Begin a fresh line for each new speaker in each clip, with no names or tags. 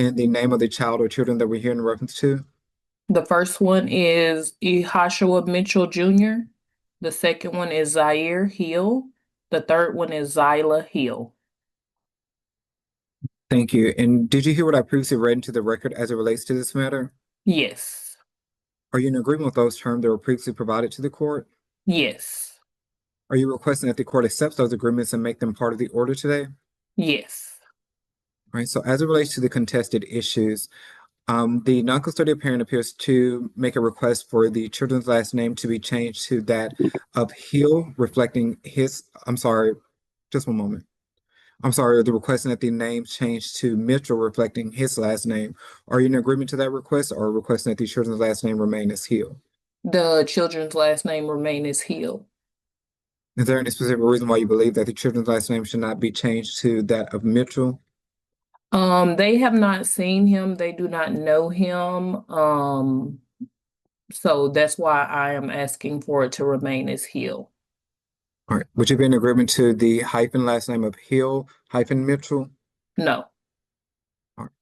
And the name of the child or children that we're here in reference to?
The first one is Joshua Mitchell Jr. The second one is Zaire Hill. The third one is Zyla Hill.
Thank you. And did you hear what I previously read into the record as it relates to this matter?
Yes.
Are you in agreement with those terms that were previously provided to the court?
Yes.
Are you requesting that the court accepts those agreements and make them part of the order today?
Yes.
All right, so as it relates to the contested issues, the non-custodial parent appears to make a request for the children's last name to be changed to that of Hill, reflecting his, I'm sorry, just one moment. I'm sorry, the requesting that the name change to Mitchell, reflecting his last name. Are you in agreement to that request or requesting that the children's last name remain as Hill?
The children's last name remain as Hill.
Is there any specific reason why you believe that the children's last name should not be changed to that of Mitchell?
They have not seen him. They do not know him. So that's why I am asking for it to remain as Hill.
All right. Would you be in agreement to the hyphen last name of Hill hyphen Mitchell?
No,
All right.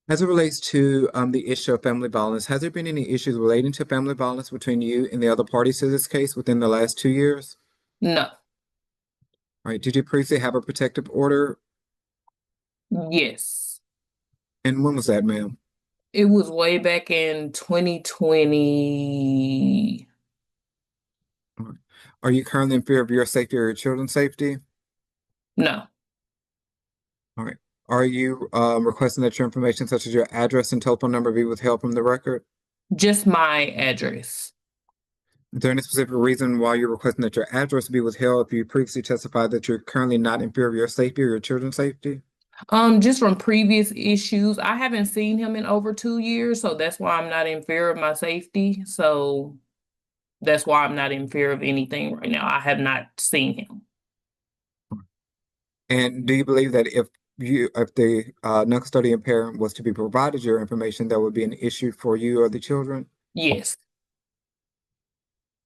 As it relates to the issue of family violence, has there been any issues relating to family violence between you and the other parties to this case within the last 2 years?
no.
All right. Did you previously have a protective order?
Yes.
And when was that, ma'am?
It was way back in 2020.
All right. Are you currently in fear of your safety or your children's safety?
No,
All right. Are you requesting that your information, such as your address and telephone number, be withheld from the record?
just my address.
Is there any specific reason why you're requesting that your address be withheld if you previously testified that you're currently not in fear of your safety or your children's safety?
Just from previous issues, I haven't seen him in over 2 years, so that's why I'm not in fear of my safety. So that's why I'm not in fear of anything right now. I have not seen him.
And do you believe that if the non-custodian parent was to be provided your information, that would be an issue for you or the children?
Yes,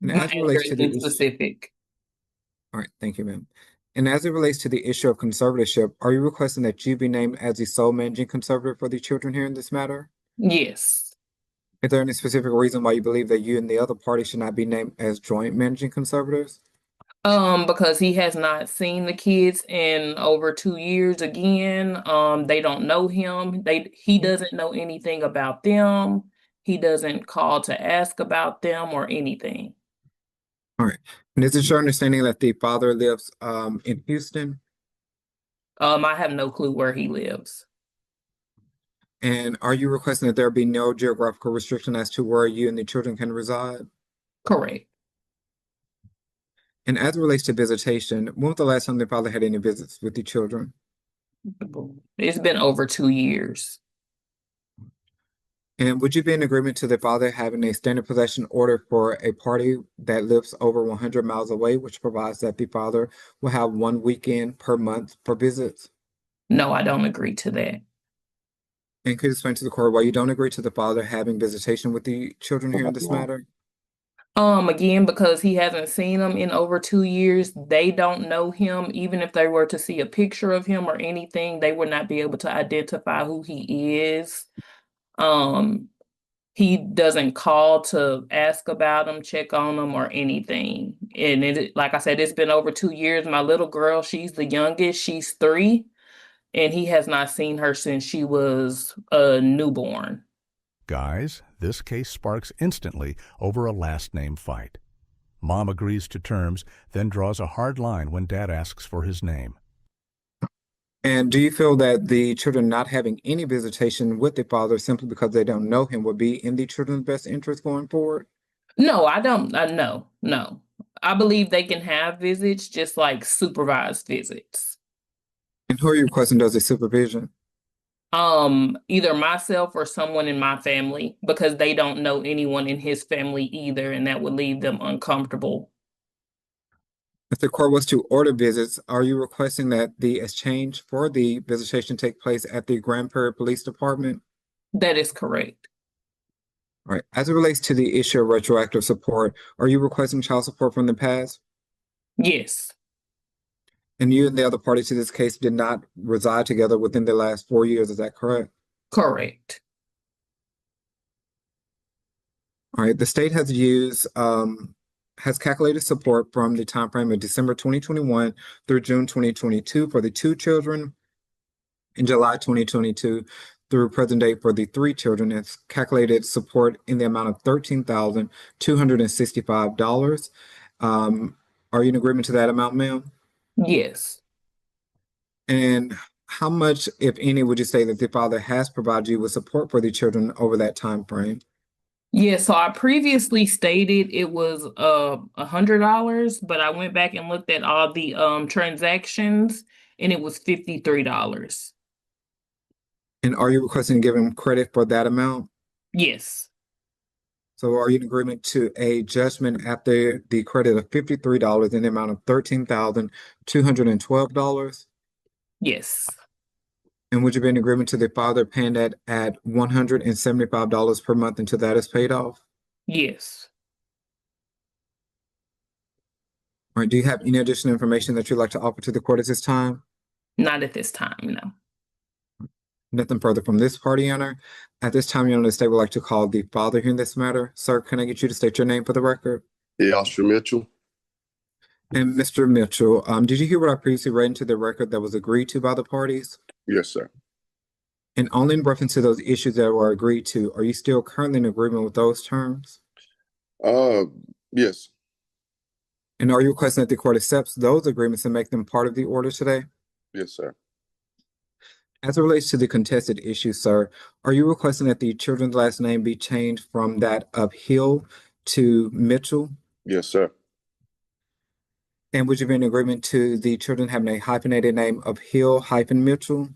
And
my
as it relates
address
to the
is
issue,
specific.
all right, thank you, ma'am. And as it relates to the issue of conservatorship, are you requesting that you be named as the sole managing conservator for the children here in this matter?
Yes.
Is there any specific reason why you believe that you and the other party should not be named as joint managing conservators?
Because he has not seen the kids in over 2 years again. They don't know him. He doesn't know anything about them. He doesn't call to ask about them or anything.
All right. And is it your understanding that the father lives in Houston?
I have no clue where he lives.
And are you requesting that there be no geographical restriction as to where you and the children can reside?
Correct.
And as it relates to visitation, when was the last time the father had any visits with the children?
It's been over 2 years.
And would you be in agreement to the father having a standard possession order for a party that lives over 100 miles away, which provides that the father will have one weekend per month for visits?
No, I don't agree to that.
And could you explain to the court why you don't agree to the father having visitation with the children here in this matter?
Again, because he hasn't seen them in over 2 years, they don't know him. Even if they were to see a picture of him or anything, they would not be able to identify who he is. Um, he doesn't call to ask about them, check on them, or anything. And like I said, it's been over 2 years. My little girl, she's the youngest, she's 3, and he has not seen her since she was a newborn.
Guys, this case sparks instantly over a last name fight. Mom agrees to terms, then draws a hard line when Dad asks for his name.
And do you feel that the children not having any visitation with the father simply because they don't know him would be in the children's best interest going forward?
No, I don't. No, no. I believe they can have visits, just like supervised visits.
And who are you requesting does the supervision?
Either myself or someone in my family, because they don't know anyone in his family either, and that would leave them uncomfortable.
If the court was to order visits, are you requesting that the exchange for the visitation take place at the Grand Prairie Police Department?
That is correct.
All right. As it relates to the issue of retroactive support, are you requesting child support from the past?
Yes.
And you and the other party to this case did not reside together within the last 4 years, is that correct?
Correct.
All right, the state has used has calculated support from the time frame of December 2021 through June 2022 for the 2 children, in July 2022 through present date for the 3 children. It's calculated support in the amount of $13,265. Are you in agreement to that amount, ma'am?
Yes.
And how much, if any, would you say that the father has provided you with support for the children over that time frame?
Yeah, so I previously stated it was $100, but I went back and looked at all the transactions and it was $53.
And are you requesting to give him credit for that amount?
Yes.
So are you in agreement to a judgment after the credit of $53 in the amount of $13,212?
Yes.
And would you be in agreement to the father paying that at $175 per month until that is paid off?
Yes.
All right, do you have any additional information that you'd like to offer to the court at this time?
Not at this time, no.
Nothing further from this party, Your Honor. At this time, Your Honor, the state would like to call the father here in this matter. Sir, can I get you to state your name for the record?
Oscar Mitchell.
And Mr. Mitchell, did you hear what I previously read into the record that was agreed to by the parties?
Yes, sir.
And only in reference to those issues that were agreed to, are you still currently in agreement with those terms?
Yes.
And are you requesting that the court accepts those agreements and make them part of the order today?
Yes, sir.
As it relates to the contested issue, sir, are you requesting that the children's last name be changed from that of Hill to Mitchell?
Yes, sir.
And would you be in agreement to the children having a hyphenated name of Hill-Mitchell?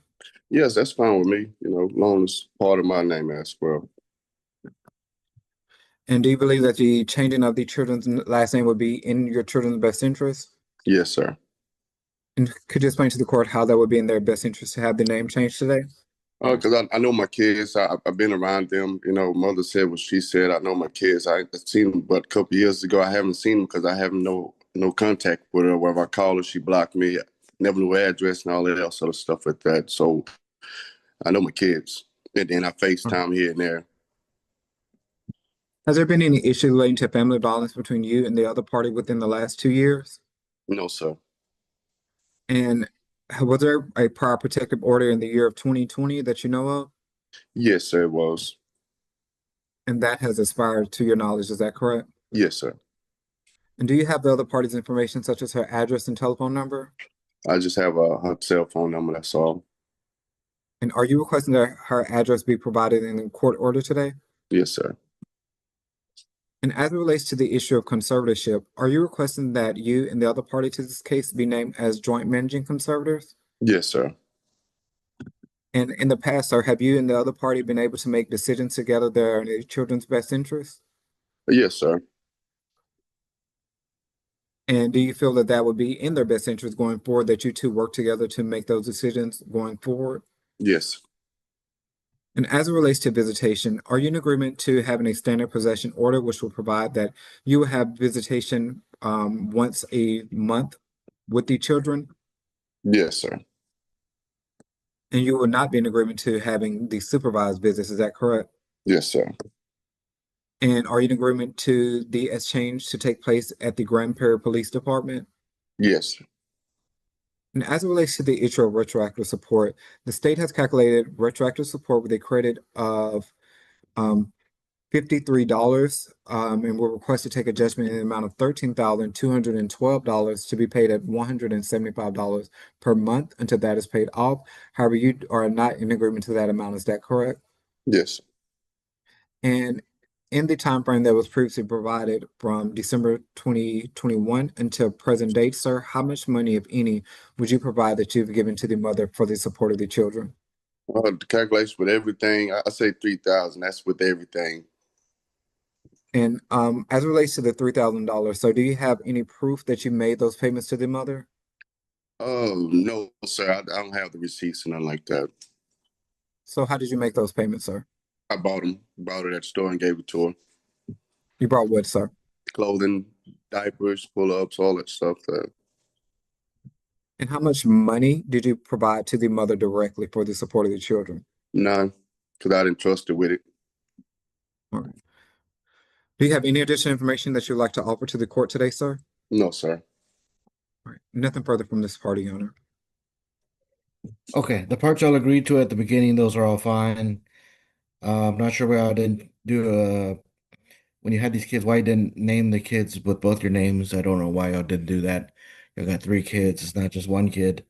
Yes, that's fine with me, as long as part of my name as well.
And do you believe that the changing of the children's last name would be in your children's best interest?
Yes, sir.
And could you explain to the court how that would be in their best interest to have the name changed today?
Because I know my kids. I've been around them. Mother said what she said. I know my kids. I seen them, but a couple years ago, I haven't seen them because I have no contact with her. Wherever I call her, she blocked me. Never knew her address and all that else other stuff like that. So I know my kids, and then I FaceTime here and there.
Has there been any issue relating to family violence between you and the other party within the last 2 years?
No, sir.
And was there a prior protective order in the year of 2020 that you know of?
Yes, sir, it was.
And that has expired to your knowledge, is that correct?
Yes, sir.
And do you have the other party's information, such as her address and telephone number?
I just have her cell phone number, that's all.
And are you requesting that her address be provided in the court order today?
Yes, sir.
And as it relates to the issue of conservatorship, are you requesting that you and the other party to this case be named as joint managing conservators?
Yes, sir.
And in the past, sir, have you and the other party been able to make decisions together that are in the children's best interest?
Yes, sir.
And do you feel that that would be in their best interest going forward, that you two work together to make those decisions going forward?
Yes.
And as it relates to visitation, are you in agreement to having a standard possession order, which will provide that you will have visitation once a month with the children?
Yes, sir.
And you will not be in agreement to having the supervised visits, is that correct?
Yes, sir.
And are you in agreement to the exchange to take place at the Grand Prairie Police Department?
Yes.
And as it relates to the issue of retroactive support, the state has calculated retroactive support with a credit of $53, and we're requested to take a judgment in the amount of $13,212 to be paid at $175 per month until that is paid off. However, you are not in agreement to that amount. Is that correct?
Yes.
And in the time frame that was previously provided from December 2021 until present date, sir, how much money, if any, would you provide that you've given to the mother for the support of the children?
The calculation with everything, I say 3,000. That's with everything.
And as it relates to the $3,000, so do you have any proof that you made those payments to the mother?
No, sir. I don't have the receipts and nothing like that.
So how did you make those payments, sir?
I bought them, bought it at the store and gave it to her.
You brought what, sir?
Clothing, diapers, pull-ups, all that stuff.
And how much money did you provide to the mother directly for the support of the children?
None. because I didn't trust her with it.
All right. Do you have any additional information that you'd like to offer to the court today, sir?
No, sir.
All right. Nothing further from this party, Your Honor.
Okay, the parts y'all agreed to at the beginning, those are all fine. I'm not sure why I didn't do when you had these kids, why you didn't name the kids with both your names. I don't know why y'all didn't do that. You got 3 kids, it's not just 1 kid.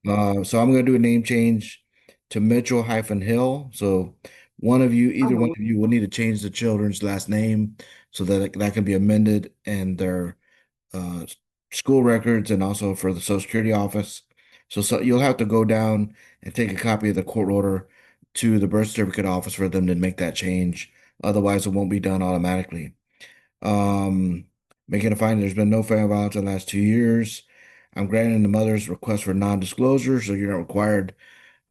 So I'm gonna do a name change to Mitchell-Hill. So either one of you will need to change the children's last name so that that can be amended and their uh, school records and also for the Social Security office. So you'll have to go down and take a copy of the court order to the birth certificate office for them to make that change. Otherwise, it won't be done automatically. Making a finding there's been no family violence in the last 2 years. I'm granting the mother's request for non-disclosure, so you're not required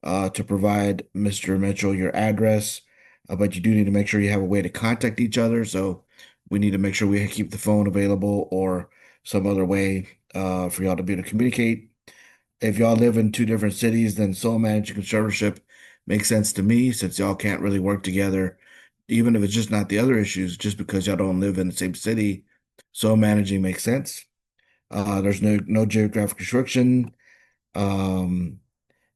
to provide Mr. Mitchell your address, but you do need to make sure you have a way to contact each other. So we need to make sure we keep the phone available or some other way for y'all to be able to communicate. If y'all live in 2 different cities, then sole managing conservatorship makes sense to me since y'all can't really work together, even if it's just not the other issues, just because y'all don't live in the same city. Sole managing makes sense. There's no geographic restriction. And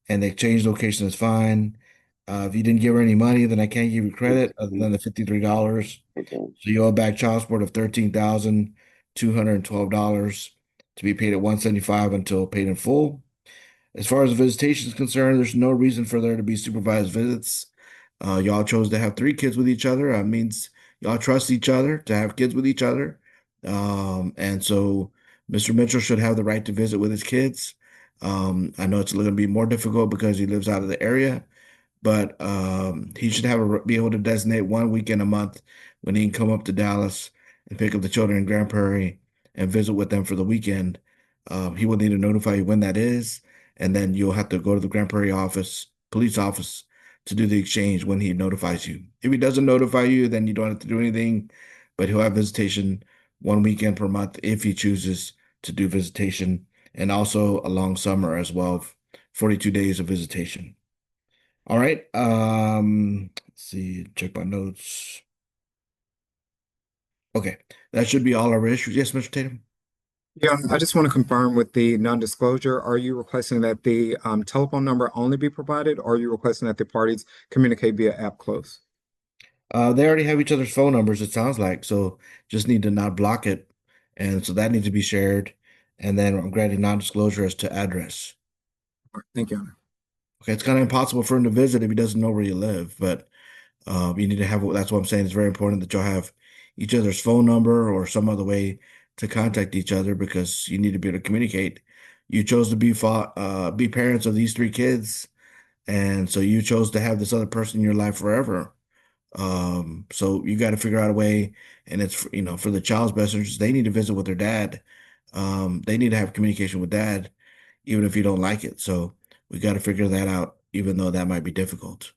the exchange location is fine. If you didn't give her any money, then I can't give you credit other than the $53.
Okay.
So you owe back child support of $13,212 to be paid at 175 until paid in full. As far as visitation is concerned, there's no reason for there to be supervised visits. Y'all chose to have 3 kids with each other. That means y'all trust each other to have kids with each other. And so Mr. Mitchell should have the right to visit with his kids. I know it's going to be more difficult because he lives out of the area, but he should be able to designate 1 weekend a month when he can come up to Dallas and pick up the children in Grand Prairie and visit with them for the weekend. He will need to notify you when that is, and then you'll have to go to the Grand Prairie police office to do the exchange when he notifies you. If he doesn't notify you, then you don't have to do anything, but he'll have visitation 1 weekend per month if he chooses to do visitation, and also a long summer as well, 42 days of visitation. All right. Let's see, check my notes. Okay, that should be all our issues. Yes, Mr. Tatum.
Yeah, I just want to confirm with the non-disclosure, are you requesting that the telephone number only be provided, or are you requesting that the parties communicate via app close?
They already have each other's phone numbers, it sounds like, so just need to not block it. And so that needs to be shared. And then I'm granting non-disclosure as to address.
All right, thank you, Your Honor.
Okay, it's kind of impossible for him to visit if he doesn't know where you live, but you need to have, that's what I'm saying. It's very important that y'all have each other's phone number or some other way to contact each other because you need to be able to communicate. You chose to be parents of these 3 kids, and so you chose to have this other person in your life forever. So you got to figure out a way, and it's for the child's best interest. They need to visit with their dad. They need to have communication with dad, even if you don't like it. So we got to figure that out, even though that might be difficult.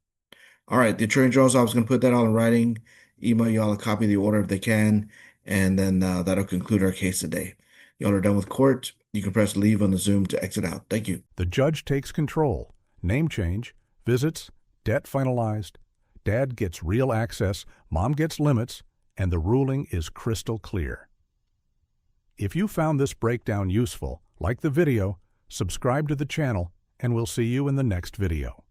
All right, the Attorney General's office is going to put that all in writing, email y'all a copy of the order if they can, and then that'll conclude our case today. Y'all are done with court. You can press leave on the Zoom to exit out. Thank you.
The judge takes control. Name change, visits, debt finalized. Dad gets real access, mom gets limits, and the ruling is crystal clear. If you found this breakdown useful, like the video, subscribe to the channel, and we'll see you in the next video.